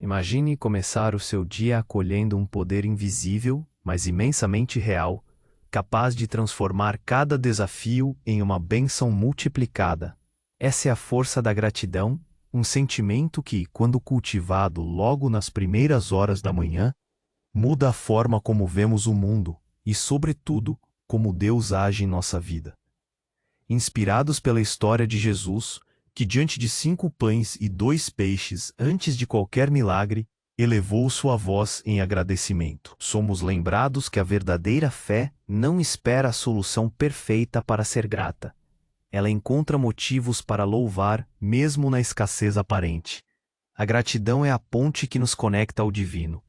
Imagine começar o seu dia acolhendo um poder invisível, mas imensamente real, capaz de transformar cada desafio em uma bênção multiplicada. Essa é a força da gratidão, um sentimento que, quando cultivado logo nas primeiras horas da manhã, muda a forma como vemos o mundo e, sobretudo, como Deus age em nossa vida. Inspirados pela história de Jesus, que diante de 5 pães e 2 peixes, antes de qualquer milagre, elevou sua voz em agradecimento. Somos lembrados que a verdadeira fé não espera a solução perfeita para ser grata. Ela encontra motivos para louvar, mesmo na escassez aparente. A gratidão é a ponte que nos conecta ao divino.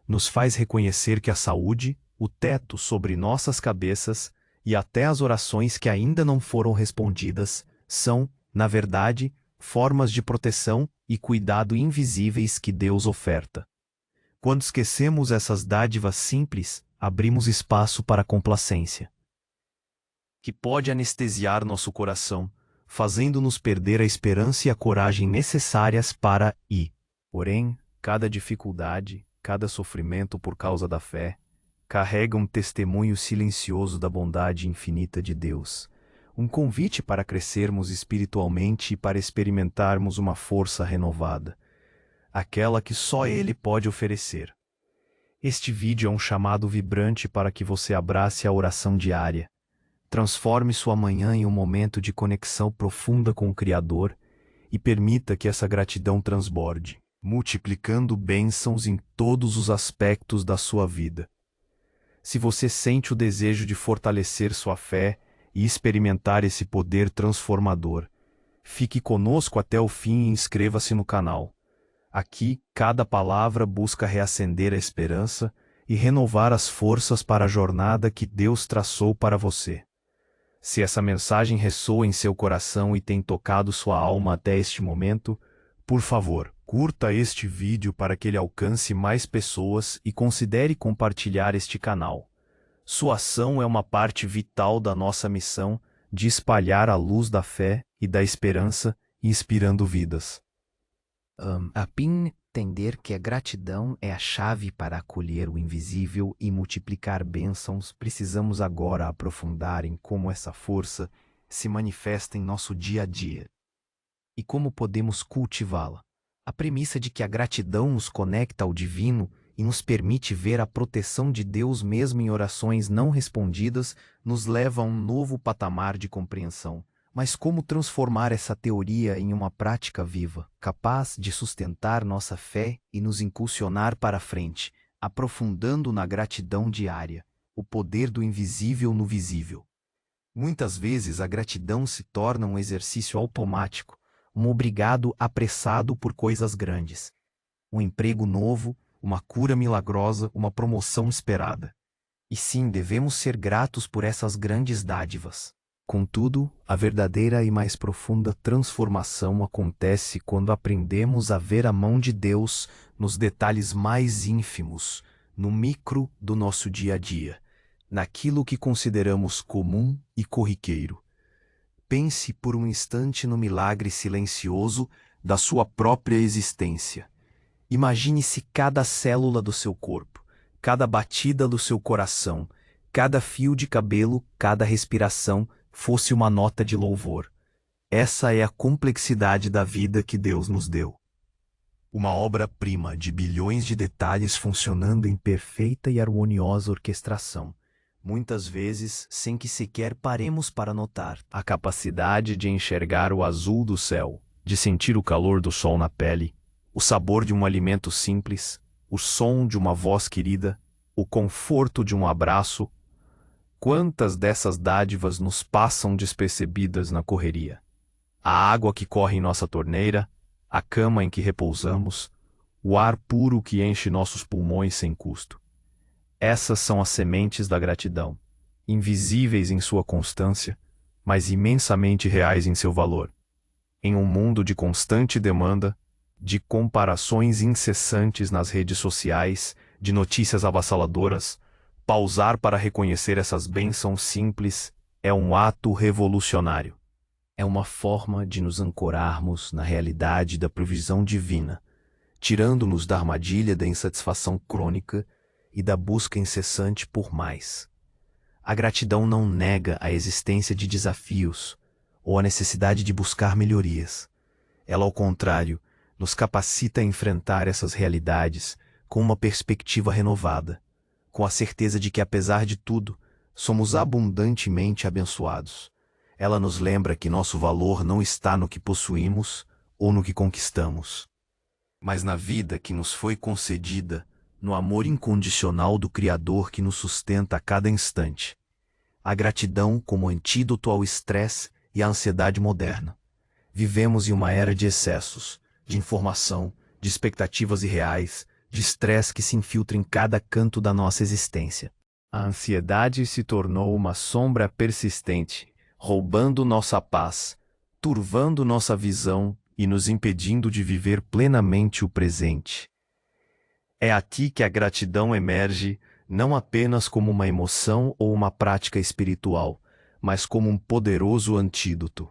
Nos faz reconhecer que a saúde, o teto sobre nossas cabeças e até as orações que ainda não foram respondidas são, na verdade, formas de proteção e cuidado invisíveis que Deus oferta. Quando esquecemos essas dádivas simples, abrimos espaço para a complacência, que pode anestesiar nosso coração, fazendo-nos perder a esperança e a coragem necessárias para ir. Porém, cada dificuldade, cada sofrimento por causa da fé, carrega um testemunho silencioso da bondade infinita de Deus. Um convite para crescermos espiritualmente e para experimentarmos uma força renovada, aquela que só Ele pode oferecer. Este vídeo é um chamado vibrante para que você abrace a oração diária. Transforme sua manhã em um momento de conexão profunda com o Criador e permita que essa gratidão transborde, multiplicando bênçãos em todos os aspectos da sua vida. Se você sente o desejo de fortalecer sua fé e experimentar esse poder transformador, fique conosco até o fim e inscreva-se no canal. Aqui, cada palavra busca reacender a esperança e renovar as forças para a jornada que Deus traçou para você. Se essa mensagem ressoa em seu coração e tem tocado sua alma até este momento, por favor, curta este vídeo para que ele alcance mais pessoas e considere compartilhar este canal. Sua ação é uma parte vital da nossa missão de espalhar a luz da fé e da esperança, inspirando vidas. A PIN entender que a gratidão é a chave para acolher o invisível e multiplicar bênçãos, precisamos agora aprofundar em como essa força se manifesta em nosso dia a dia e como podemos cultivá-la. A premissa de que a gratidão nos conecta ao divino e nos permite ver a proteção de Deus mesmo em orações não respondidas nos leva a um novo patamar de compreensão. Mas como transformar essa teoria em uma prática viva, capaz de sustentar nossa fé e nos impulsionar para a frente, aprofundando na gratidão diária, o poder do invisível no visível? Muitas vezes a gratidão se torna um exercício automático, um obrigado apressado por coisas grandes. Um emprego novo, uma cura milagrosa, uma promoção esperada. E sim, devemos ser gratos por essas grandes dádivas. Contudo, a verdadeira e mais profunda transformação acontece quando aprendemos a ver a mão de Deus nos detalhes mais ínfimos, no micro do nosso dia a dia, naquilo que consideramos comum e corriqueiro. Pense por um instante no milagre silencioso da sua própria existência. Imagine-se cada célula do seu corpo, cada batida do seu coração, cada fio de cabelo, cada respiração, fosse uma nota de louvor. Essa é a complexidade da vida que Deus nos deu. Uma obra-prima de bilhões de detalhes funcionando em perfeita e harmoniosa orquestração, muitas vezes sem que sequer paremos para notar. A capacidade de enxergar o azul do céu, de sentir o calor do sol na pele, o sabor de um alimento simples, o som de uma voz querida, o conforto de um abraço. Quantas dessas dádivas nos passam despercebidas na correria? A água que corre em nossa torneira, a cama em que repousamos, o ar puro que enche nossos pulmões sem custo. Essas são as sementes da gratidão, invisíveis em sua constância, mas imensamente reais em seu valor. Em um mundo de constante demanda, de comparações incessantes nas redes sociais, de notícias avassaladoras, pausar para reconhecer essas bênçãos simples é um ato revolucionário. É uma forma de nos ancorarmos na realidade da provisão divina, tirando-nos da armadilha da insatisfação crônica e da busca incessante por mais. A gratidão não nega a existência de desafios ou a necessidade de buscar melhorias. Ela, ao contrário, nos capacita a enfrentar essas realidades com uma perspectiva renovada, com a certeza de que, apesar de tudo, somos abundantemente abençoados. Ela nos lembra que nosso valor não está no que possuímos ou no que conquistamos, mas na vida que nos foi concedida, no amor incondicional do Criador que nos sustenta a cada instante. A gratidão como antídoto ao estresse e à ansiedade moderna. Vivemos em uma era de excessos, de informação, de expectativas irreais, de estresse que se infiltra em cada canto da nossa existência. A ansiedade se tornou uma sombra persistente, roubando nossa paz, turvando nossa visão e nos impedindo de viver plenamente o presente. É aqui que a gratidão emerge, não apenas como uma emoção ou uma prática espiritual, mas como um poderoso antídoto.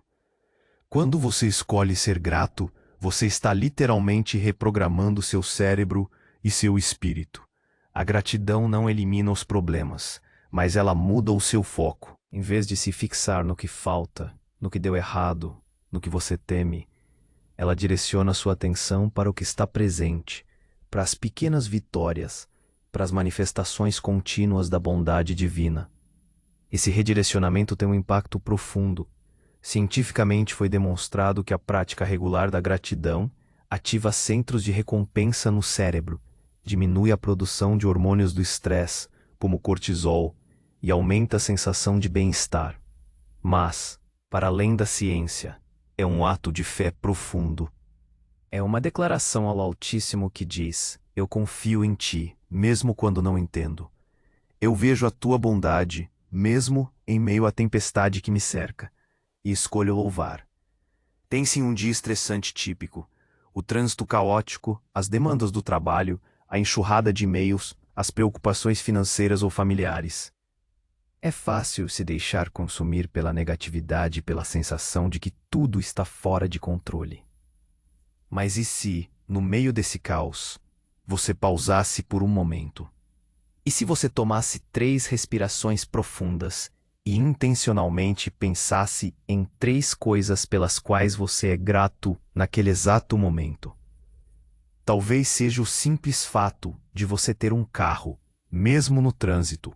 Quando você escolhe ser grato, você está literalmente reprogramando seu cérebro e seu espírito. A gratidão não elimina os problemas, mas ela muda o seu foco. Em vez de se fixar no que falta, no que deu errado, no que você teme, ela direciona sua atenção para o que está presente, para as pequenas vitórias, para as manifestações contínuas da bondade divina. Esse redirecionamento tem um impacto profundo. Cientificamente foi demonstrado que a prática regular da gratidão ativa centros de recompensa no cérebro, diminui a produção de hormônios do estresse, como o cortisol, e aumenta a sensação de bem-estar. Mas, para além da ciência, é um ato de fé profundo. É uma declaração ao Altíssimo que diz: eu confio em ti, mesmo quando não entendo. Eu vejo a tua bondade, mesmo em meio à tempestade que me cerca, e escolho louvar. Tem-se um dia estressante típico, o trânsito caótico, as demandas do trabalho, a enxurrada de e-mails, as preocupações financeiras ou familiares. É fácil se deixar consumir pela negatividade e pela sensação de que tudo está fora de controle. Mas e se, no meio desse caos, você pausasse por um momento? E se você tomasse 3 respirações profundas e intencionalmente pensasse em 3 coisas pelas quais você é grato naquele exato momento? Talvez seja o simples fato de você ter um carro, mesmo no trânsito,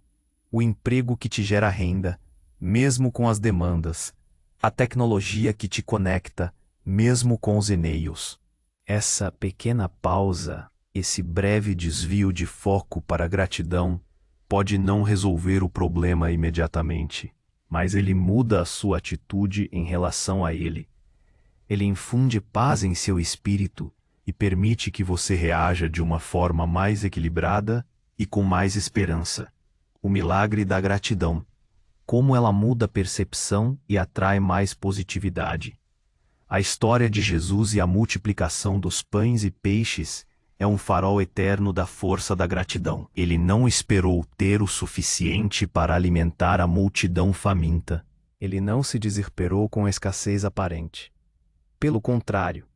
o emprego que te gera renda, mesmo com as demandas, a tecnologia que te conecta, mesmo com os e-mails. Essa pequena pausa, esse breve desvio de foco para a gratidão, pode não resolver o problema imediatamente, mas ele muda a sua atitude em relação a ele. Ele infunde paz em seu espírito e permite que você reaja de uma forma mais equilibrada e com mais esperança. O milagre da gratidão. Como ela muda a percepção e atrai mais positividade. A história de Jesus e a multiplicação dos pães e peixes é um farol eterno da força da gratidão. Ele não esperou ter o suficiente para alimentar a multidão faminta. Ele não se desesperou com a escassez aparente. Pelo contrário,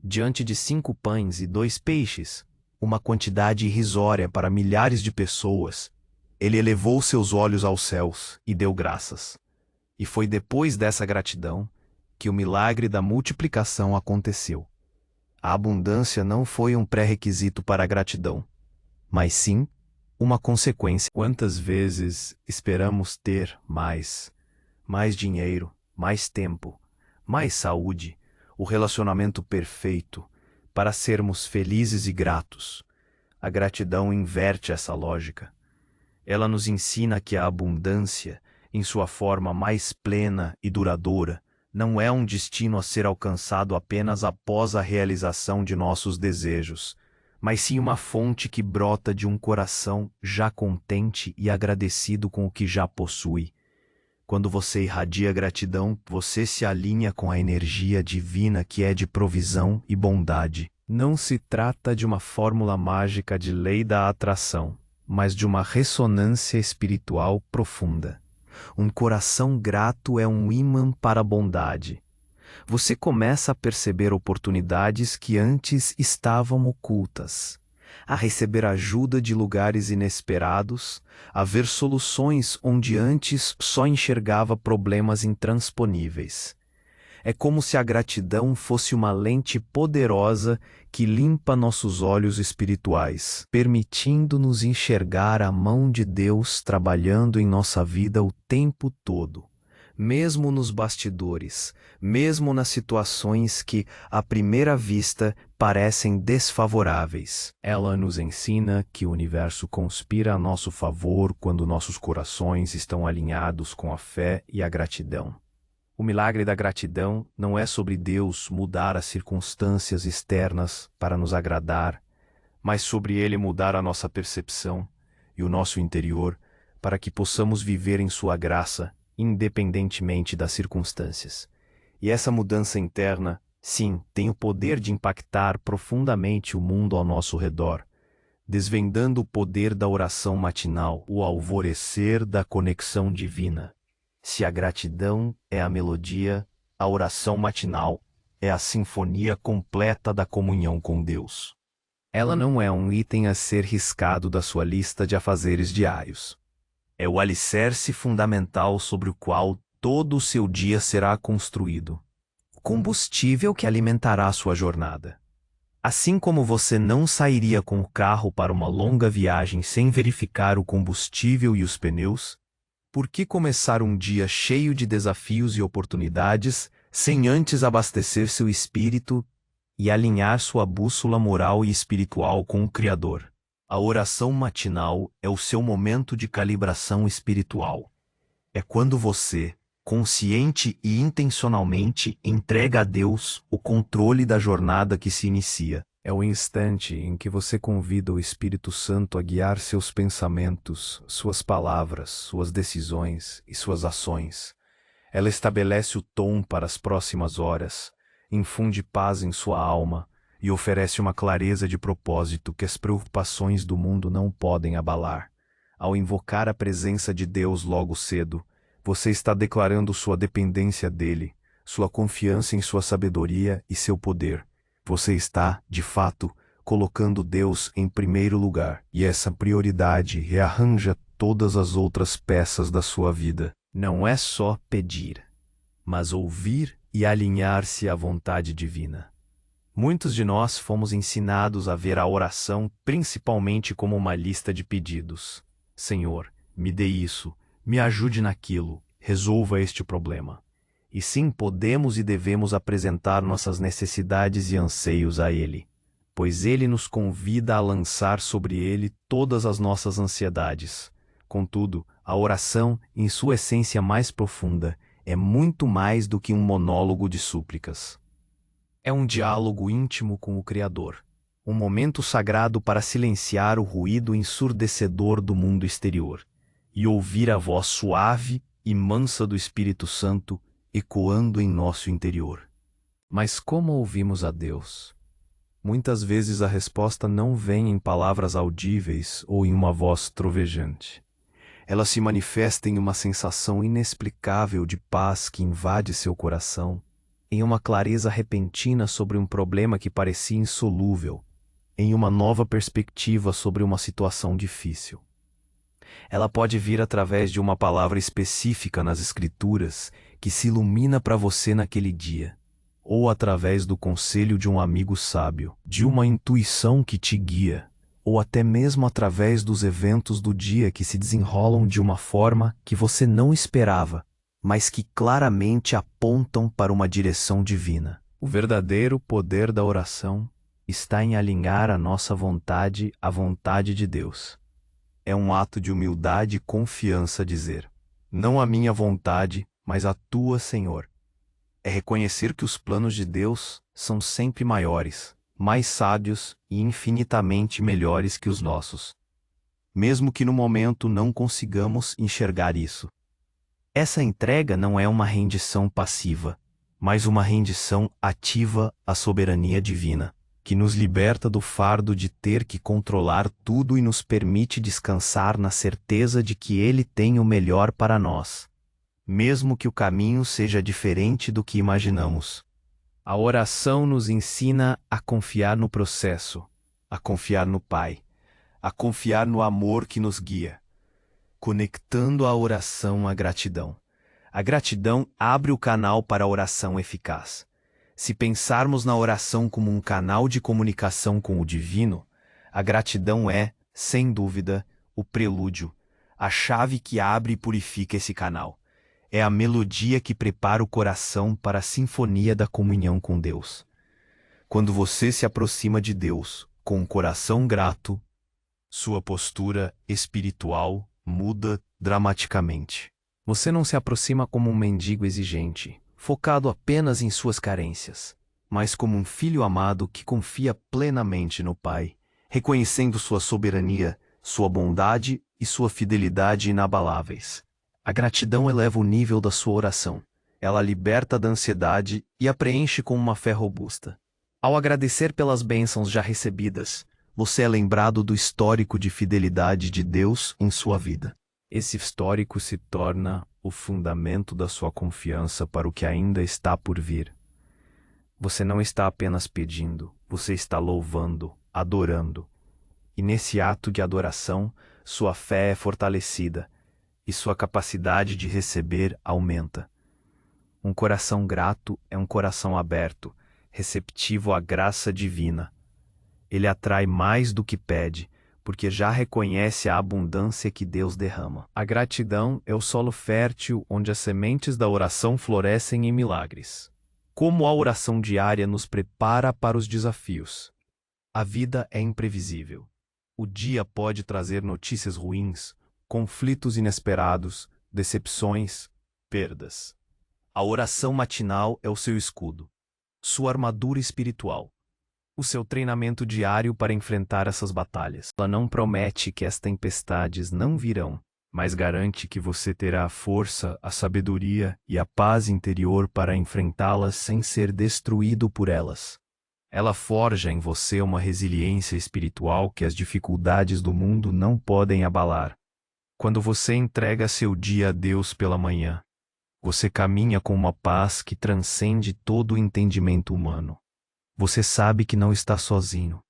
diante de 5 pães e 2 peixes, uma quantidade irrisória para milhares de pessoas, ele elevou seus olhos aos céus e deu graças. E foi depois dessa gratidão que o milagre da multiplicação aconteceu. A abundância não foi um pré-requisito para a gratidão, mas sim uma consequência. Quantas vezes esperamos ter mais dinheiro, mais tempo, mais saúde, o relacionamento perfeito, para sermos felizes e gratos? A gratidão inverte essa lógica. Ela nos ensina que a abundância, em sua forma mais plena e duradoura, não é um destino a ser alcançado apenas após a realização de nossos desejos, mas sim uma fonte que brota de um coração já contente e agradecido com o que já possui. Quando você irradia gratidão, você se alinha com a energia divina que é de provisão e bondade. Não se trata de uma fórmula mágica de lei da atração, mas de uma ressonância espiritual profunda. Um coração grato é um ímã para a bondade. você começa a perceber oportunidades que antes estavam ocultas, a receber ajuda de lugares inesperados, a ver soluções onde antes só enxergava problemas intransponíveis. É como se a gratidão fosse uma lente poderosa que limpa nossos olhos espirituais, permitindo-nos enxergar a mão de Deus trabalhando em nossa vida o tempo todo, mesmo nos bastidores, mesmo nas situações que, à primeira vista, parecem desfavoráveis. Ela nos ensina que o universo conspira a nosso favor quando nossos corações estão alinhados com a fé e a gratidão. O milagre da gratidão não é sobre Deus mudar as circunstâncias externas para nos agradar, mas sobre Ele mudar a nossa percepção e o nosso interior para que possamos viver em Sua graça, independentemente das circunstâncias. E essa mudança interna, sim, tem o poder de impactar profundamente o mundo ao nosso redor, desvendando o poder da oração matinal, o alvorecer da conexão divina. Se a gratidão é a melodia, a oração matinal é a sinfonia completa da comunhão com Deus. Ela não é um item a ser riscado da sua lista de afazeres diários. É o alicerce fundamental sobre o qual todo o seu dia será construído. O combustível que alimentará sua jornada. Assim como você não sairia com o carro para uma longa viagem sem verificar o combustível e os pneus, por que começar um dia cheio de desafios e oportunidades sem antes abastecer seu espírito e alinhar sua bússola moral e espiritual com o Criador? A oração matinal é o seu momento de calibração espiritual. É quando você, consciente e intencionalmente, entrega a Deus o controle da jornada que se inicia. É o instante em que você convida o Espírito Santo a guiar seus pensamentos, suas palavras, suas decisões e suas ações. Ela estabelece o tom para as próximas horas, infunde paz em sua alma e oferece uma clareza de propósito que as preocupações do mundo não podem abalar. Ao invocar a presença de Deus logo cedo, você está declarando sua dependência dele, sua confiança em sua sabedoria e seu poder. Você está, de fato, colocando Deus em primeiro lugar, e essa prioridade rearranja todas as outras peças da sua vida. Não é só pedir, mas ouvir e alinhar-se à vontade divina. Muitos de nós fomos ensinados a ver a oração principalmente como uma lista de pedidos. Senhor, me dê isso, me ajude naquilo, resolva este problema. E sim, podemos e devemos apresentar nossas necessidades e anseios a Ele, pois Ele nos convida a lançar sobre Ele todas as nossas ansiedades. Contudo, a oração, em sua essência mais profunda, é muito mais do que um monólogo de súplicas. É um diálogo íntimo com o Criador, um momento sagrado para silenciar o ruído ensurdecedor do mundo exterior e ouvir a voz suave e mansa do Espírito Santo ecoando em nosso interior. Mas como ouvimos a Deus? Muitas vezes a resposta não vem em palavras audíveis ou em uma voz trovejante. Ela se manifesta em uma sensação inexplicável de paz que invade seu coração, em uma clareza repentina sobre um problema que parecia insolúvel, em uma nova perspectiva sobre uma situação difícil. Ela pode vir através de uma palavra específica nas Escrituras que se ilumina para você naquele dia, ou através do conselho de um amigo sábio, de uma intuição que te guia, ou até mesmo através dos eventos do dia que se desenrolam de uma forma que você não esperava, mas que claramente apontam para uma direção divina. O verdadeiro poder da oração está em alinhar a nossa vontade à vontade de Deus. É um ato de humildade e confiança dizer: não a minha vontade, mas a tua, Senhor. É reconhecer que os planos de Deus são sempre maiores, mais sábios e infinitamente melhores que os nossos, mesmo que no momento não consigamos enxergar isso. Essa entrega não é uma rendição passiva, mas uma rendição ativa à soberania divina, que nos liberta do fardo de ter que controlar tudo e nos permite descansar na certeza de que Ele tem o melhor para nós. mesmo que o caminho seja diferente do que imaginamos. A oração nos ensina a confiar no processo, a confiar no Pai, a confiar no amor que nos guia, conectando a oração à gratidão. A gratidão abre o canal para a oração eficaz. Se pensarmos na oração como um canal de comunicação com o divino, a gratidão é, sem dúvida, o prelúdio, a chave que abre e purifica esse canal. É a melodia que prepara o coração para a sinfonia da comunhão com Deus. Quando você se aproxima de Deus com um coração grato, sua postura espiritual muda dramaticamente. Você não se aproxima como um mendigo exigente, focado apenas em suas carências, mas como um filho amado que confia plenamente no Pai, reconhecendo sua soberania, sua bondade e sua fidelidade inabaláveis. A gratidão eleva o nível da sua oração. Ela a liberta da ansiedade e a preenche com uma fé robusta. Ao agradecer pelas bênçãos já recebidas, você é lembrado do histórico de fidelidade de Deus em sua vida. Esse histórico se torna o fundamento da sua confiança para o que ainda está por vir. Você não está apenas pedindo, você está louvando, adorando. E nesse ato de adoração, sua fé é fortalecida e sua capacidade de receber aumenta. Um coração grato é um coração aberto, receptivo à graça divina. Ele atrai mais do que pede, porque já reconhece a abundância que Deus derrama. A gratidão é o solo fértil onde as sementes da oração florescem em milagres. Como a oração diária nos prepara para os desafios. A vida é imprevisível. O dia pode trazer notícias ruins, conflitos inesperados, decepções, perdas. A oração matinal é o seu escudo, sua armadura espiritual, o seu treinamento diário para enfrentar essas batalhas. Ela não promete que as tempestades não virão, mas garante que você terá a força, a sabedoria e a paz interior para enfrentá-las sem ser destruído por elas. Ela forja em você uma resiliência espiritual que as dificuldades do mundo não podem abalar. Quando você entrega seu dia a Deus pela manhã, você caminha com uma paz que transcende todo o entendimento humano. Você sabe que não está sozinho,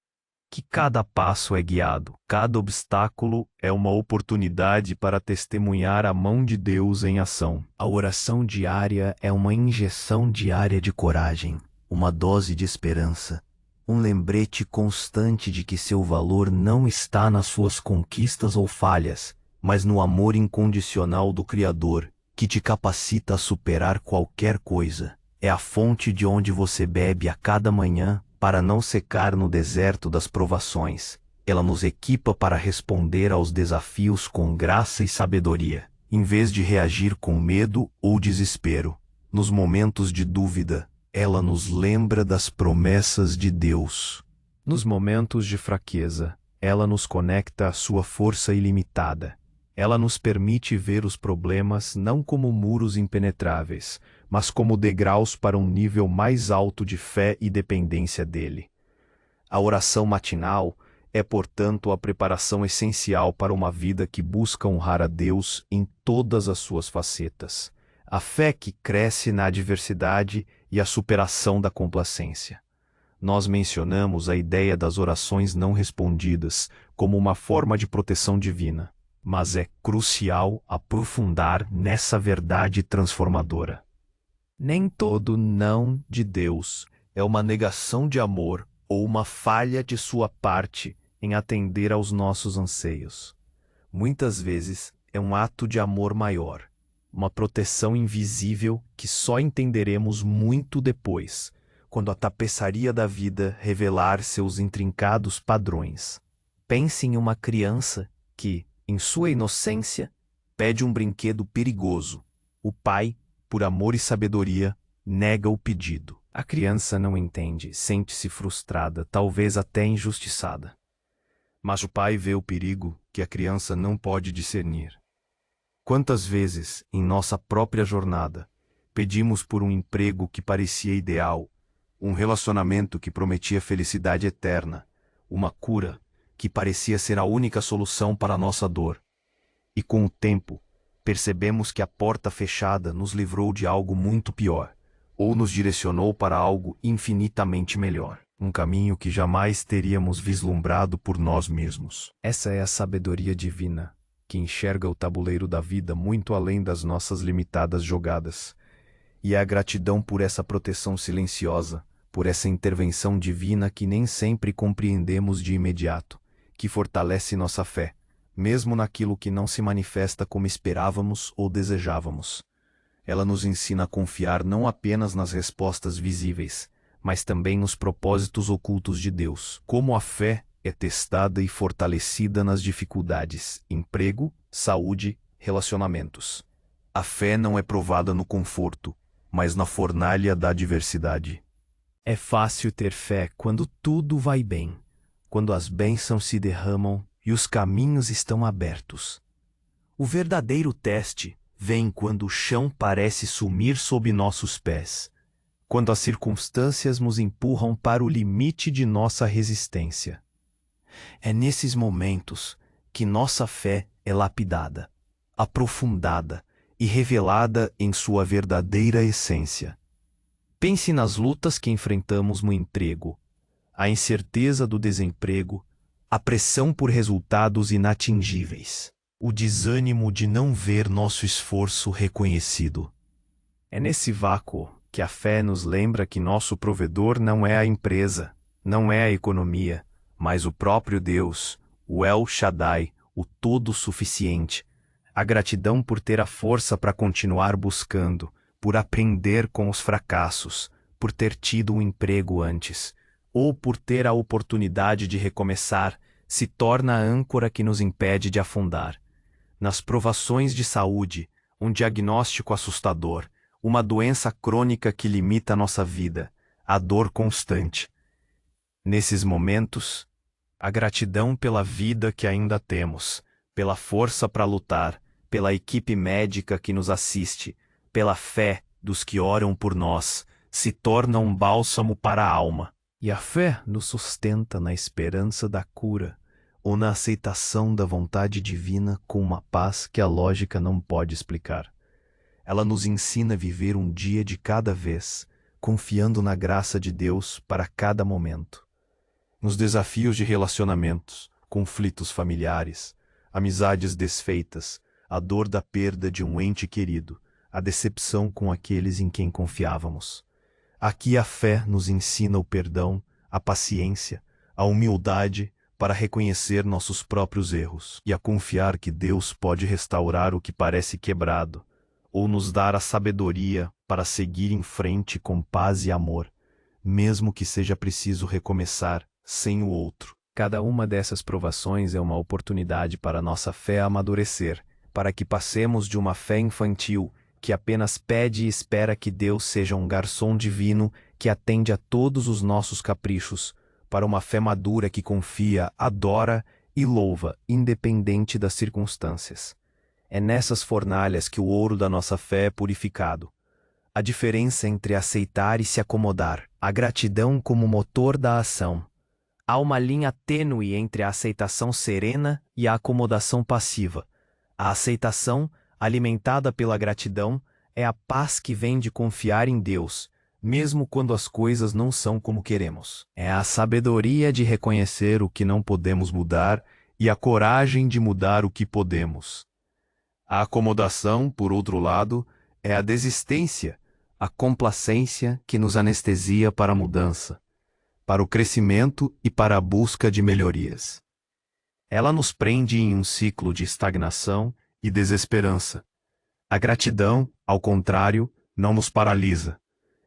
que cada passo é guiado, cada obstáculo é uma oportunidade para testemunhar a mão de Deus em ação. A oração diária é uma injeção diária de coragem, uma dose de esperança, um lembrete constante de que seu valor não está nas suas conquistas ou falhas, mas no amor incondicional do Criador, que te capacita a superar qualquer coisa. É a fonte de onde você bebe a cada manhã, para não secar no deserto das provações. Ela nos equipa para responder aos desafios com graça e sabedoria, em vez de reagir com medo ou desespero. Nos momentos de dúvida, ela nos lembra das promessas de Deus. Nos momentos de fraqueza, ela nos conecta à sua força ilimitada. Ela nos permite ver os problemas não como muros impenetráveis, mas como degraus para um nível mais alto de fé e dependência dele. A oração matinal é, portanto, a preparação essencial para uma vida que busca honrar a Deus em todas as suas facetas. A fé que cresce na adversidade e a superação da complacência. Nós mencionamos a ideia das orações não respondidas como uma forma de proteção divina. Mas é crucial aprofundar nessa verdade transformadora. Nem todo não de Deus é uma negação de amor ou uma falha de sua parte em atender aos nossos anseios. Muitas vezes é um ato de amor maior, uma proteção invisível que só entenderemos muito depois, quando a tapeçaria da vida revelar seus intrincados padrões. Pense em uma criança que, em sua inocência, pede um brinquedo perigoso. O pai, por amor e sabedoria, nega o pedido. A criança não entende, sente-se frustrada, talvez até injustiçada. Mas o pai vê o perigo que a criança não pode discernir. Quantas vezes, em nossa própria jornada, pedimos por um emprego que parecia ideal, um relacionamento que prometia felicidade eterna, uma cura que parecia ser a única solução para a nossa dor. E com o tempo, percebemos que a porta fechada nos livrou de algo muito pior, ou nos direcionou para algo infinitamente melhor, um caminho que jamais teríamos vislumbrado por nós mesmos. Essa é a sabedoria divina, que enxerga o tabuleiro da vida muito além das nossas limitadas jogadas. E é a gratidão por essa proteção silenciosa, por essa intervenção divina que nem sempre compreendemos de imediato, que fortalece nossa fé, mesmo naquilo que não se manifesta como esperávamos ou desejávamos. Ela nos ensina a confiar não apenas nas respostas visíveis, mas também nos propósitos ocultos de Deus. Como a fé é testada e fortalecida nas dificuldades, emprego, saúde, relacionamentos. A fé não é provada no conforto, mas na fornalha da adversidade. É fácil ter fé quando tudo vai bem, quando as bênçãos se derramam e os caminhos estão abertos. O verdadeiro teste vem quando o chão parece sumir sob nossos pés, quando as circunstâncias nos empurram para o limite de nossa resistência. É nesses momentos que nossa fé é lapidada, aprofundada e revelada em sua verdadeira essência. Pense nas lutas que enfrentamos no emprego, a incerteza do desemprego, a pressão por resultados inatingíveis, o desânimo de não ver nosso esforço reconhecido. É nesse vácuo que a fé nos lembra que nosso provedor não é a empresa, não é a economia, mas o próprio Deus, o El Shaddai, o Todo-Suficiente. A gratidão por ter a força para continuar buscando, por aprender com os fracassos, por ter tido um emprego antes, ou por ter a oportunidade de recomeçar, se torna a âncora que nos impede de afundar. Nas provações de saúde, um diagnóstico assustador, uma doença crônica que limita nossa vida, a dor constante. Nesses momentos, a gratidão pela vida que ainda temos, pela força para lutar, pela equipe médica que nos assiste, pela fé dos que oram por nós, se torna um bálsamo para a alma. E a fé nos sustenta na esperança da cura, ou na aceitação da vontade divina com uma paz que a lógica não pode explicar. Ela nos ensina a viver um dia de cada vez, confiando na graça de Deus para cada momento. Nos desafios de relacionamentos, conflitos familiares, amizades desfeitas, a dor da perda de um ente querido, a decepção com aqueles em quem confiávamos. Aqui a fé nos ensina o perdão, a paciência, a humildade para reconhecer nossos próprios erros e a confiar que Deus pode restaurar o que parece quebrado, ou nos dar a sabedoria para seguir em frente com paz e amor, mesmo que seja preciso recomeçar sem o outro. Cada uma dessas provações é uma oportunidade para nossa fé amadurecer, para que passemos de uma fé infantil que apenas pede e espera que Deus seja um garçom divino que atende a todos os nossos caprichos, para uma fé madura que confia, adora e louva, independente das circunstâncias. É nessas fornalhas que o ouro da nossa fé é purificado. A diferença entre aceitar e se acomodar, a gratidão como motor da ação. Há uma linha tênue entre a aceitação serena e a acomodação passiva. A aceitação, alimentada pela gratidão, é a paz que vem de confiar em Deus, mesmo quando as coisas não são como queremos. É a sabedoria de reconhecer o que não podemos mudar e a coragem de mudar o que podemos. A acomodação, por outro lado, é a desistência, a complacência que nos anestesia para a mudança, para o crescimento e para a busca de melhorias. Ela nos prende em um ciclo de estagnação e desesperança. A gratidão, ao contrário, não nos paralisa.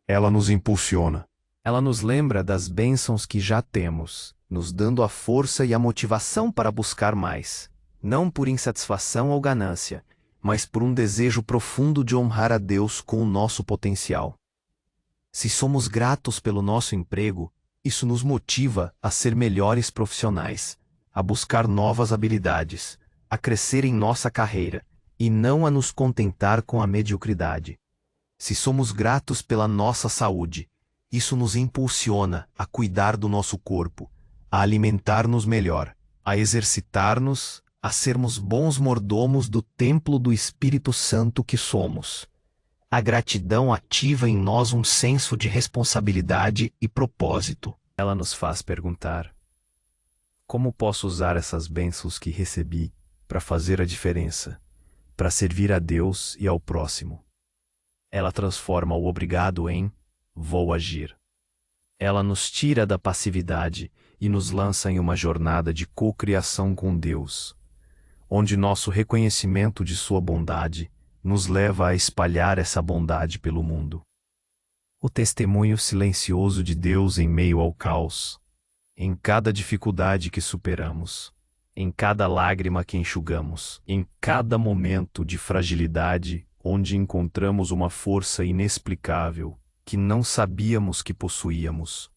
Ela nos impulsiona. Ela nos lembra das bênçãos que já temos, nos dando a força e a motivação para buscar mais, não por insatisfação ou ganância, mas por um desejo profundo de honrar a Deus com o nosso potencial. Se somos gratos pelo nosso emprego, isso nos motiva a ser melhores profissionais, a buscar novas habilidades, a crescer em nossa carreira, e não a nos contentar com a mediocridade. Se somos gratos pela nossa saúde, isso nos impulsiona a cuidar do nosso corpo, a alimentar-nos melhor, a exercitar-nos, a sermos bons mordomos do templo do Espírito Santo que somos. A gratidão ativa em nós um senso de responsabilidade e propósito. Ela nos faz perguntar: como posso usar essas bênçãos que recebi para fazer a diferença, para servir a Deus e ao próximo? Ela transforma o obrigado em vou agir. Ela nos tira da passividade e nos lança em uma jornada de cocriação com Deus, onde nosso reconhecimento de sua bondade nos leva a espalhar essa bondade pelo mundo. O testemunho silencioso de Deus em meio ao caos, em cada dificuldade que superamos, em cada lágrima que enxugamos, em cada momento de fragilidade onde encontramos uma força inexplicável que não sabíamos que possuíamos.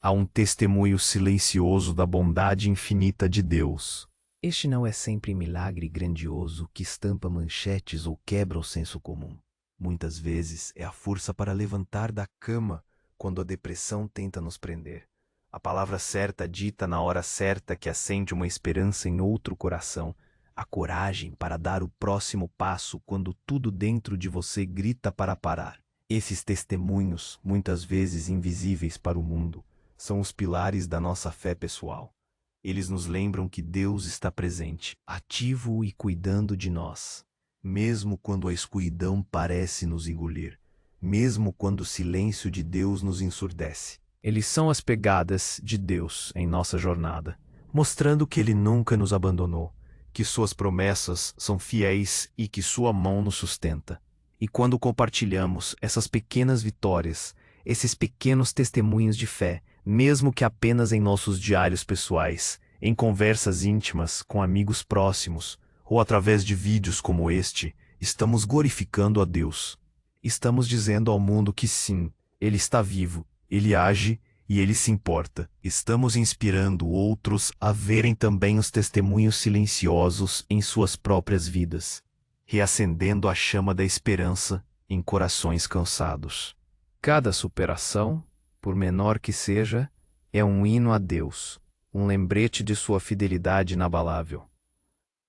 Há um testemunho silencioso da bondade infinita de Deus. Este não é sempre milagre grandioso que estampa manchetes ou quebra o senso comum. Muitas vezes é a força para levantar da cama quando a depressão tenta nos prender. A palavra certa dita na hora certa que acende uma esperança em outro coração. A coragem para dar o próximo passo quando tudo dentro de você grita para parar. Esses testemunhos, muitas vezes invisíveis para o mundo, são os pilares da nossa fé pessoal. Eles nos lembram que Deus está presente, ativo e cuidando de nós, mesmo quando a escuridão parece nos engolir, mesmo quando o silêncio de Deus nos ensurdece. Eles são as pegadas de Deus em nossa jornada, mostrando que Ele nunca nos abandonou, que suas promessas são fiéis e que sua mão nos sustenta. E quando compartilhamos essas pequenas vitórias, esses pequenos testemunhos de fé, mesmo que apenas em nossos diários pessoais, em conversas íntimas com amigos próximos, ou através de vídeos como este, estamos glorificando a Deus. Estamos dizendo ao mundo que sim, Ele está vivo, Ele age e Ele se importa. Estamos inspirando outros a verem também os testemunhos silenciosos em suas próprias vidas, reacendendo a chama da esperança em corações cansados. Cada superação, por menor que seja, é um hino a Deus, um lembrete de sua fidelidade inabalável.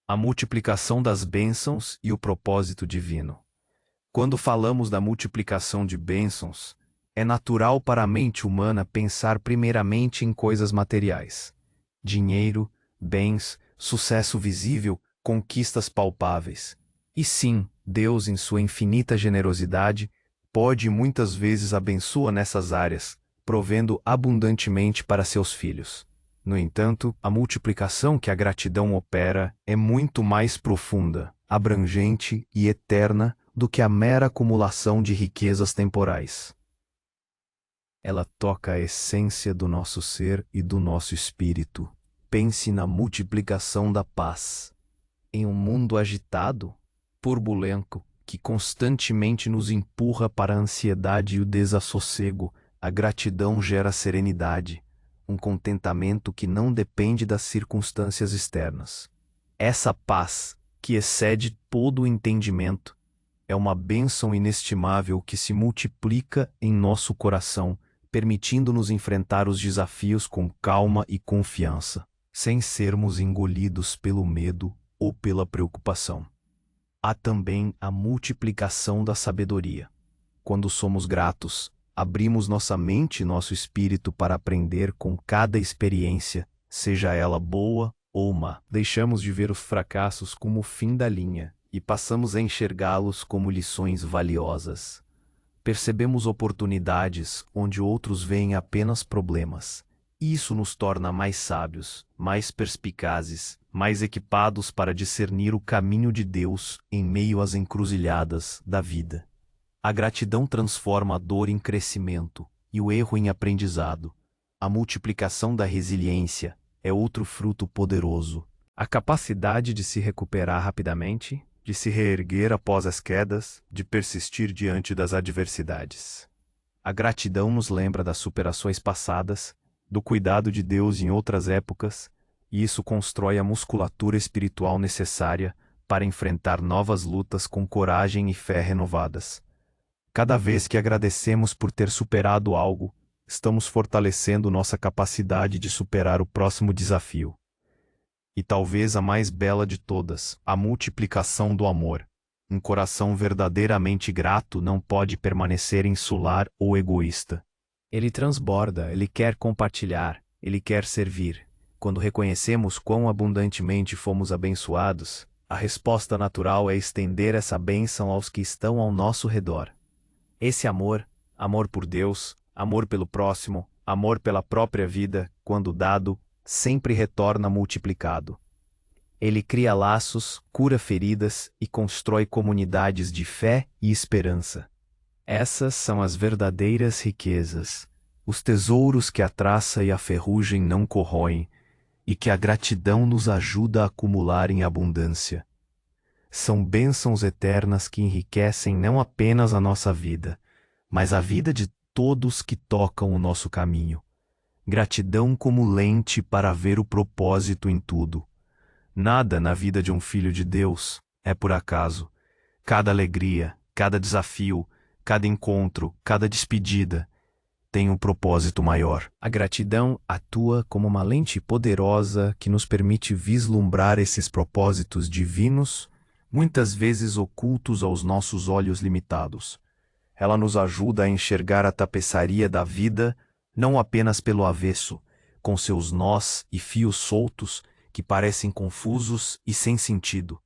A multiplicação das bênçãos e o propósito divino. Quando falamos da multiplicação de bênçãos, é natural para a mente humana pensar primeiramente em coisas materiais. Dinheiro, bens, sucesso visível, conquistas palpáveis. E sim, Deus, em sua infinita generosidade, pode e muitas vezes abençoa nessas áreas, provendo abundantemente para seus filhos. No entanto, a multiplicação que a gratidão opera é muito mais profunda, abrangente e eterna do que a mera acumulação de riquezas temporais. Ela toca a essência do nosso ser e do nosso espírito. Pense na multiplicação da paz. Em um mundo agitado, turbulento, que constantemente nos empurra para a ansiedade e o desassossego, a gratidão gera serenidade, um contentamento que não depende das circunstâncias externas. Essa paz, que excede todo o entendimento, é uma bênção inestimável que se multiplica em nosso coração, permitindo-nos enfrentar os desafios com calma e confiança, sem sermos engolidos pelo medo ou pela preocupação. Há também a multiplicação da sabedoria. Quando somos gratos, abrimos nossa mente e nosso espírito para aprender com cada experiência, seja ela boa ou má. Deixamos de ver os fracassos como o fim da linha e passamos a enxergá-los como lições valiosas. Percebemos oportunidades onde outros veem apenas problemas. E isso nos torna mais sábios, mais perspicazes, mais equipados para discernir o caminho de Deus em meio às encruzilhadas da vida. A gratidão transforma a dor em crescimento e o erro em aprendizado. A multiplicação da resiliência é outro fruto poderoso. A capacidade de se recuperar rapidamente, de se reerguer após as quedas, de persistir diante das adversidades. A gratidão nos lembra das superações passadas, do cuidado de Deus em outras épocas, e isso constrói a musculatura espiritual necessária para enfrentar novas lutas com coragem e fé renovadas. Cada vez que agradecemos por ter superado algo, estamos fortalecendo nossa capacidade de superar o próximo desafio. E talvez a mais bela de todas, a multiplicação do amor. Um coração verdadeiramente grato não pode permanecer insular ou egoísta. Ele transborda, ele quer compartilhar, ele quer servir. Quando reconhecemos quão abundantemente fomos abençoados, a resposta natural é estender essa bênção aos que estão ao nosso redor. Esse amor, amor por Deus, amor pelo próximo, amor pela própria vida, quando dado, sempre retorna multiplicado. Ele cria laços, cura feridas e constrói comunidades de fé e esperança. Essas são as verdadeiras riquezas, os tesouros que a traça e a ferrugem não corroem, e que a gratidão nos ajuda a acumular em abundância. São bênçãos eternas que enriquecem não apenas a nossa vida, mas a vida de todos que tocam o nosso caminho. Gratidão como lente para ver o propósito em tudo. Nada na vida de um filho de Deus é por acaso. Cada alegria, cada desafio, cada encontro, cada despedida tem um propósito maior. A gratidão atua como uma lente poderosa que nos permite vislumbrar esses propósitos divinos, muitas vezes ocultos aos nossos olhos limitados. Ela nos ajuda a enxergar a tapeçaria da vida não apenas pelo avesso, com seus nós e fios soltos que parecem confusos e sem sentido,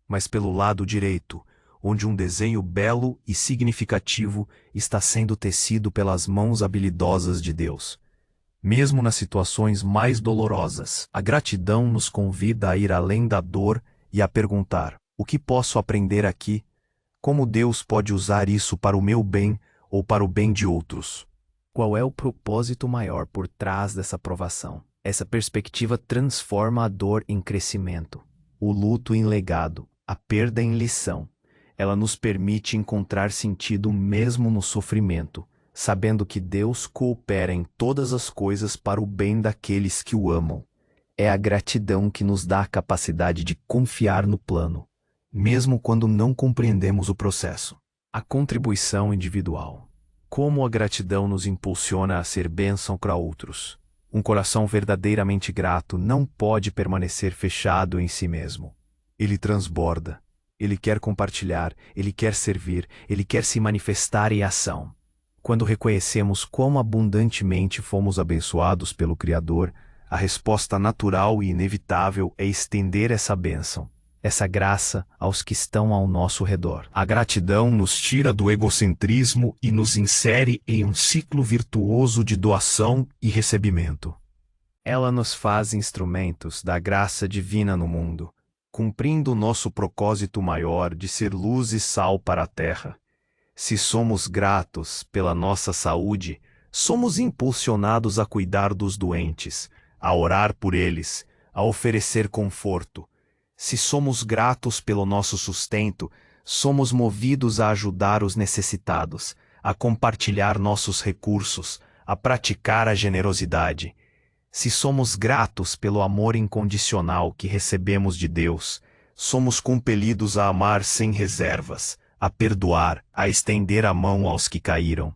mas pelo lado direito, onde um desenho belo e significativo está sendo tecido pelas mãos habilidosas de Deus. Mesmo nas situações mais dolorosas, a gratidão nos convida a ir além da dor e a perguntar: o que posso aprender aqui? Como Deus pode usar isso para o meu bem ou para o bem de outros? Qual é o propósito maior por trás dessa provação? Essa perspectiva transforma a dor em crescimento, o luto em legado, a perda em lição. Ela nos permite encontrar sentido mesmo no sofrimento, sabendo que Deus coopera em todas as coisas para o bem daqueles que o amam. É a gratidão que nos dá a capacidade de confiar no plano, mesmo quando não compreendemos o processo. A contribuição individual. Como a gratidão nos impulsiona a ser bênção para outros. Um coração verdadeiramente grato não pode permanecer fechado em si mesmo. Ele transborda. Ele quer compartilhar, ele quer servir, ele quer se manifestar em ação. Quando reconhecemos quão abundantemente fomos abençoados pelo Criador, a resposta natural e inevitável é estender essa bênção, essa graça aos que estão ao nosso redor. A gratidão nos tira do egocentrismo e nos insere em um ciclo virtuoso de doação e recebimento. Ela nos faz instrumentos da graça divina no mundo, cumprindo o nosso propósito maior de ser luz e sal para a terra. Se somos gratos pela nossa saúde, somos impulsionados a cuidar dos doentes, a orar por eles, a oferecer conforto. Se somos gratos pelo nosso sustento, somos movidos a ajudar os necessitados, a compartilhar nossos recursos, a praticar a generosidade. Se somos gratos pelo amor incondicional que recebemos de Deus, somos compelidos a amar sem reservas, a perdoar, a estender a mão aos que caíram.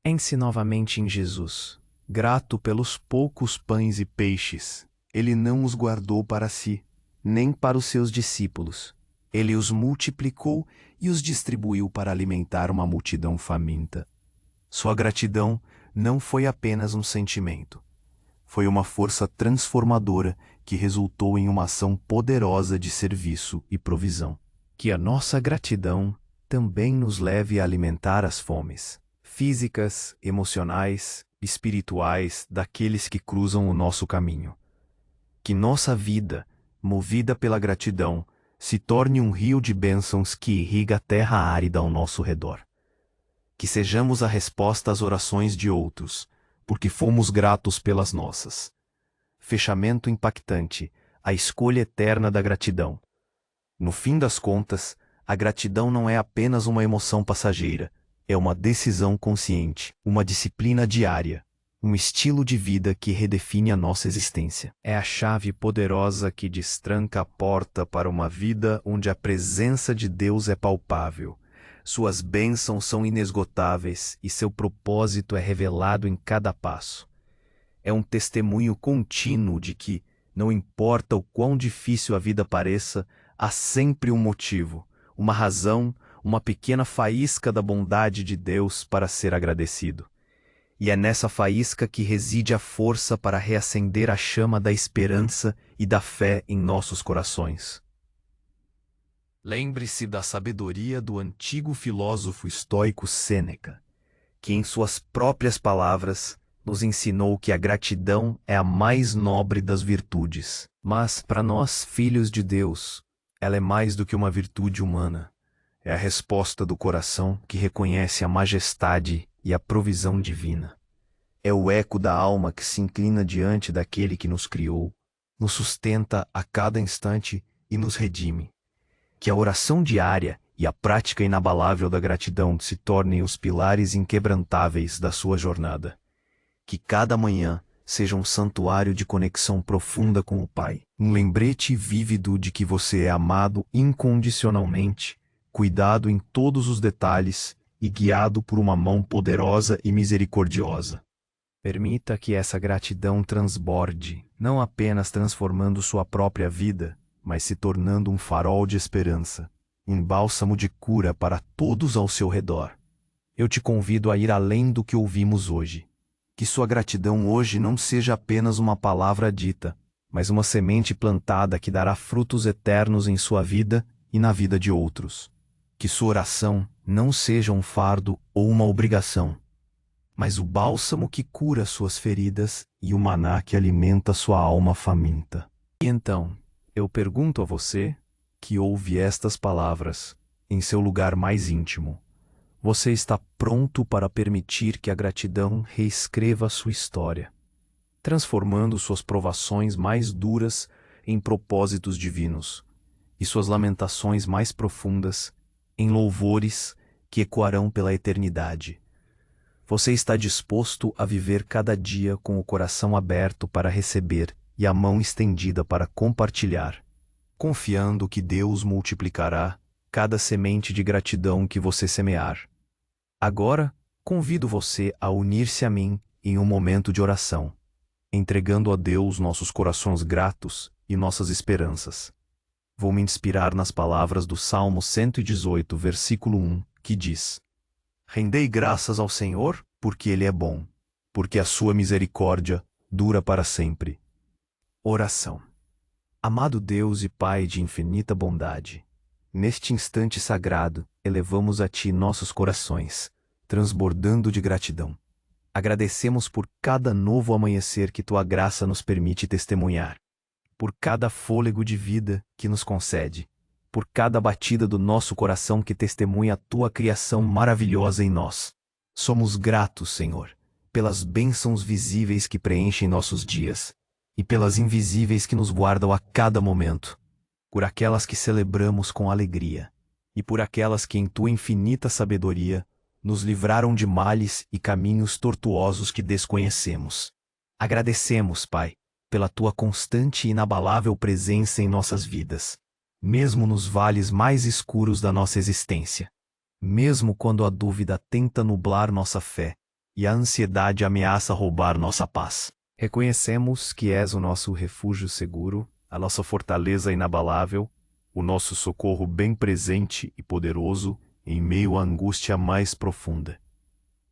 Pense novamente em Jesus. Grato pelos poucos pães e peixes, ele não os guardou para si, nem para os seus discípulos. Ele os multiplicou e os distribuiu para alimentar uma multidão faminta. Sua gratidão não foi apenas um sentimento. Foi uma força transformadora que resultou em uma ação poderosa de serviço e provisão. Que a nossa gratidão também nos leve a alimentar as fomes físicas, emocionais, espirituais daqueles que cruzam o nosso caminho. Que nossa vida, movida pela gratidão, se torne um rio de bênçãos que irriga a terra árida ao nosso redor. Que sejamos a resposta às orações de outros, porque fomos gratos pelas nossas. Fechamento impactante, a escolha eterna da gratidão. No fim das contas, a gratidão não é apenas uma emoção passageira, é uma decisão consciente, uma disciplina diária, um estilo de vida que redefine a nossa existência. É a chave poderosa que destranca a porta para uma vida onde a presença de Deus é palpável. Suas bênçãos são inesgotáveis e seu propósito é revelado em cada passo. É um testemunho contínuo de que, Não importa o quão difícil a vida pareça, há sempre um motivo, uma razão, uma pequena faísca da bondade de Deus para ser agradecido. E é nessa faísca que reside a força para reacender a chama da esperança e da fé em nossos corações. Lembre-se da sabedoria do antigo filósofo estoico Sêneca, que em suas próprias palavras nos ensinou que a gratidão é a mais nobre das virtudes. Mas, para nós, filhos de Deus, ela é mais do que uma virtude humana. É a resposta do coração que reconhece a majestade e a provisão divina. É o eco da alma que se inclina diante daquele que nos criou, nos sustenta a cada instante e nos redime. Que a oração diária e a prática inabalável da gratidão se tornem os pilares inquebrantáveis da sua jornada. Que cada manhã seja um santuário de conexão profunda com o Pai, um lembrete vívido de que você é amado incondicionalmente, cuidado em todos os detalhes e guiado por uma mão poderosa e misericordiosa. Permita que essa gratidão transborde, não apenas transformando sua própria vida, mas se tornando um farol de esperança, um bálsamo de cura para todos ao seu redor. Eu te convido a ir além do que ouvimos hoje. Que sua gratidão hoje não seja apenas uma palavra dita, mas uma semente plantada que dará frutos eternos em sua vida e na vida de outros. Que sua oração não seja um fardo ou uma obrigação, mas o bálsamo que cura suas feridas e o maná que alimenta sua alma faminta. E então, eu pergunto a você, que ouve estas palavras, em seu lugar mais íntimo: você está pronto para permitir que a gratidão reescreva sua história, transformando suas provações mais duras em propósitos divinos, e suas lamentações mais profundas em louvores que ecoarão pela eternidade? Você está disposto a viver cada dia com o coração aberto para receber e a mão estendida para compartilhar, confiando que Deus multiplicará cada semente de gratidão que você semear? Agora, convido você a unir-se a mim em um momento de oração, entregando a Deus nossos corações gratos e nossas esperanças. Vou me inspirar nas palavras do Salmo 118, versículo 1, que diz: Rendei graças ao Senhor, porque Ele é bom, porque a sua misericórdia dura para sempre. Oração. Amado Deus e Pai de infinita bondade, neste instante sagrado, elevamos a Ti nossos corações, transbordando de gratidão. Agradecemos por cada novo amanhecer que Tua graça nos permite testemunhar, por cada fôlego de vida que nos concede, por cada batida do nosso coração que testemunha a Tua criação maravilhosa em nós. Somos gratos, Senhor, pelas bênçãos visíveis que preenchem nossos dias, e pelas invisíveis que nos guardam a cada momento, por aquelas que celebramos com alegria, e por aquelas que em Tua infinita sabedoria nos livraram de males e caminhos tortuosos que desconhecemos. Agradecemos, Pai, pela Tua constante e inabalável presença em nossas vidas, mesmo nos vales mais escuros da nossa existência, mesmo quando a dúvida tenta nublar nossa fé e a ansiedade ameaça roubar nossa paz. Reconhecemos que és o nosso refúgio seguro, a nossa fortaleza inabalável, o nosso socorro bem presente e poderoso em meio à angústia mais profunda.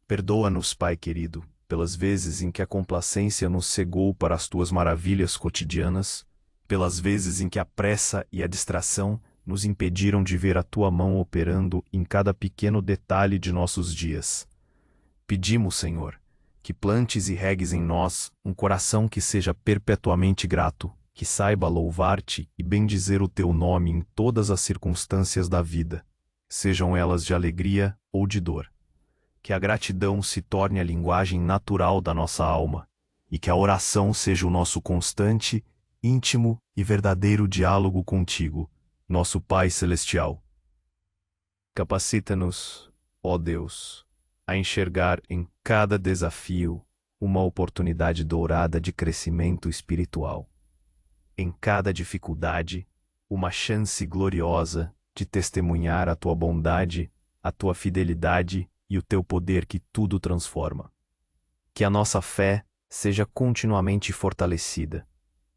Perdoa-nos, Pai querido, pelas vezes em que a complacência nos cegou para as Tuas maravilhas cotidianas, pelas vezes em que a pressa e a distração nos impediram de ver a Tua mão operando em cada pequeno detalhe de nossos dias. Pedimos, Senhor, que plantes e regues em nós um coração que seja perpetuamente grato, que saiba louvar-Te e bendizer o Teu nome em todas as circunstâncias da vida, sejam elas de alegria ou de dor. Que a gratidão se torne a linguagem natural da nossa alma, e que a oração seja o nosso constante, íntimo e verdadeiro diálogo contigo, nosso Pai Celestial. Capacita-nos, ó Deus, a enxergar em cada desafio uma oportunidade dourada de crescimento espiritual. Em cada dificuldade, uma chance gloriosa de testemunhar a Tua bondade, a Tua fidelidade e o Teu poder que tudo transforma. Que a nossa fé seja continuamente fortalecida,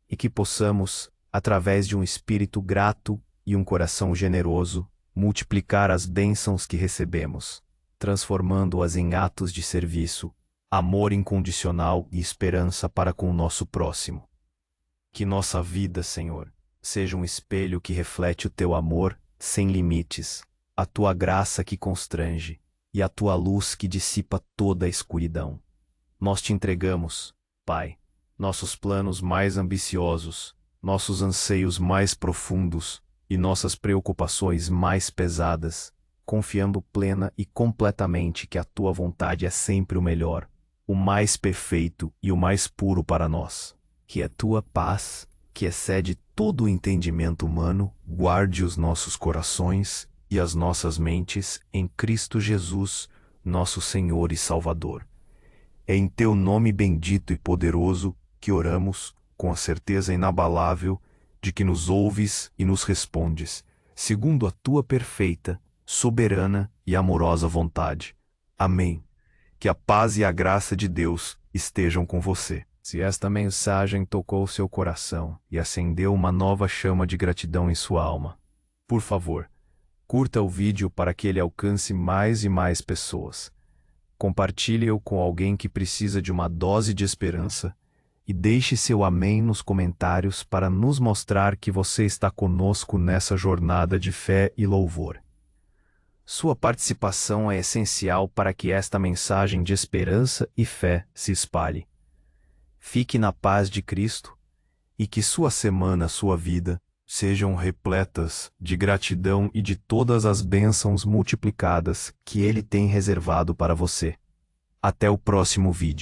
e que possamos, através de um espírito grato e um coração generoso, multiplicar as bênçãos que recebemos, transformando-as em atos de serviço, amor incondicional e esperança para com o nosso próximo. Que nossa vida, Senhor, seja um espelho que reflete o Teu amor sem limites, a Tua graça que constrange e a Tua luz que dissipa toda a escuridão. Nós te entregamos, Pai, nossos planos mais ambiciosos, nossos anseios mais profundos e nossas preocupações mais pesadas, confiando plena e completamente que a Tua vontade é sempre o melhor, o mais perfeito e o mais puro para nós. Que a Tua paz, que excede todo o entendimento humano, guarde os nossos corações e as nossas mentes em Cristo Jesus, nosso Senhor e Salvador. É em Teu nome bendito e poderoso que oramos, com a certeza inabalável de que nos ouves e nos respondes, segundo a Tua perfeita, soberana e amorosa vontade. Amém. Que a paz e a graça de Deus estejam com você. Se esta mensagem tocou seu coração e acendeu uma nova chama de gratidão em sua alma, por favor, curta o vídeo para que ele alcance mais e mais pessoas. Compartilhe-o com alguém que precisa de uma dose de esperança e deixe seu amém nos comentários para nos mostrar que você está conosco nessa jornada de fé e louvor. Sua participação é essencial para que esta mensagem de esperança e fé se espalhe. Fique na paz de Cristo e que sua semana, sua vida, sejam repletas de gratidão e de todas as bênçãos multiplicadas que Ele tem reservado para você. Até o próximo vídeo.